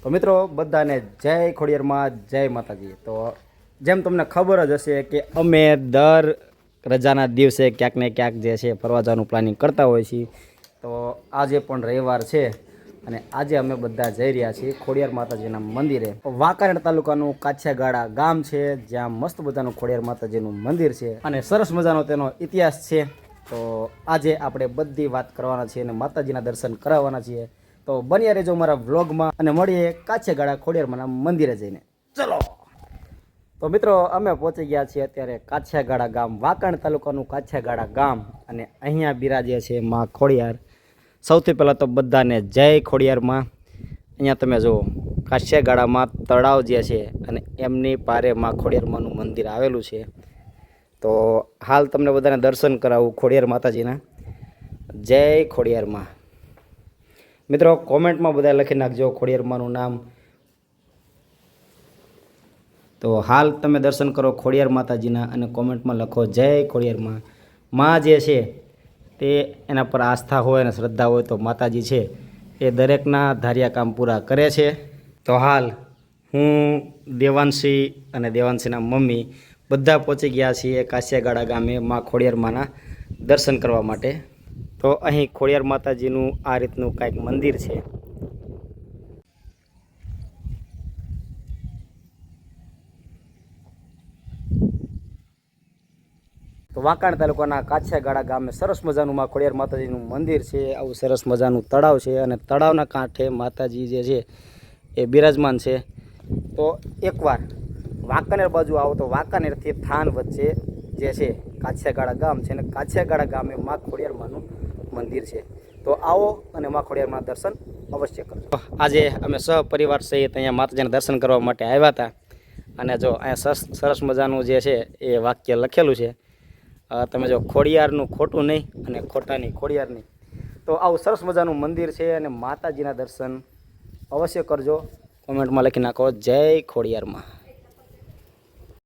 તો મિત્રો બધાને જય ખોડિયારમાં જય માતાજી। તો જેમ તમને ખબર જ હશે કે અમે દર રજાના દિવસે ક્યાંક ને ક્યાંક જે છે ફરવા જવાનું પ્લાનિંગ કરતા હોય છીએ। તો આજે પણ રવિવાર છે અને આજે અમે બધા જઈ રહ્યા છીએ ખોડિયાર માતાજીના મંદિરે। વાંકાનેર તાલુકાનું કાછિયાગાળા ગામ છે, જ્યાં મસ્ત મજાનું ખોડિયાર માતાજીનું મંદિર છે અને સરસ મજાનો તેનો ઇતિહાસ છે। તો આજે આપણે બધી વાત કરવાના છીએ અને માતાજીના દર્શન કરાવવાના છીએ। તો બન્યા રહેજો મારા વ્લોગમાં અને મળીએ કાછિયાગાળા ખોડિયારમાંના મંદિરે જઈને। ચલો તો મિત્રો અમે પહોંચી ગયા છીએ અત્યારે કાછિયાગાળા ગામ, વાંકાનેર તાલુકાનું કાછિયાગાળા ગામ અને અહીંયા બિરાજે છે માં ખોડિયાર। સૌથી પહેલાં તો બધાને જય ખોડિયારમાં। અહીંયા તમે જુઓ કાછિયાગાળામાં તળાવ જે છે અને એમની પારે માં ખોડિયારમાંનું મંદિર આવેલું છે। તો હાલ તમને બધાને દર્શન કરાવું ખોડિયાર માતાજીના। જય ખોડિયારમાં। મિત્રો કોમેન્ટમાં બધા લખી નાખજો ખોડિયારમાંનું નામ। તો હાલ તમે દર્શન કરો ખોડિયાર માતાજીના અને કોમેન્ટમાં લખો જય ખોડિયારમાં। માં જે છે તે એના પર આસ્થા હોય અને શ્રદ્ધા હોય તો માતાજી છે એ દરેકના ધાર્યા કામ પૂરા કરે છે। તો હાલ હું દેવાંશી અને દેવાંશીના મમ્મી બધા પહોંચી ગયા છીએ કાછિયાગાળા ગામે માં ખોડિયારમાંના દર્શન કરવા માટે। તો અહીં ખોડિયાર માતાજીનું આ રીતનું કાંઈક મંદિર છે। તો વાંકાનેર તાલુકાના કાછિયાગાળા ગામે સરસ મજાનું માં ખોડિયાર માતાજીનું મંદિર છે। આવું સરસ મજાનું તળાવ છે અને તળાવના કાંઠે માતાજી જે છે એ બિરાજમાન છે। તો એકવાર વાંકાનેર બાજુ આવો તો વાંકાનેરથી થાન વચ્ચે જે છે કાછિયાગાળા ગામ છે અને કાછિયાગાળા ગામે માં ખોડિયારમાંનું મંદિર છે। તો આવો અને માં ખોડિયારમાં દર્શન અવશ્ય કરજો। આજે અમે સહપરિવાર સહિત અહીંયા માતાજીના દર્શન કરવા માટે આવ્યા હતા અને જો અહીંયા સરસ મજાનું જે છે એ વાક્ય લખેલું છે, તમે જો ખોડિયારનું ખોટું નહીં અને ખોટાની ખોડિયાર નહીં। તો આવું સરસ મજાનું મંદિર છે અને માતાજીના દર્શન અવશ્ય કરજો। કોમેન્ટમાં લખી નાખો જય ખોડિયારમાં।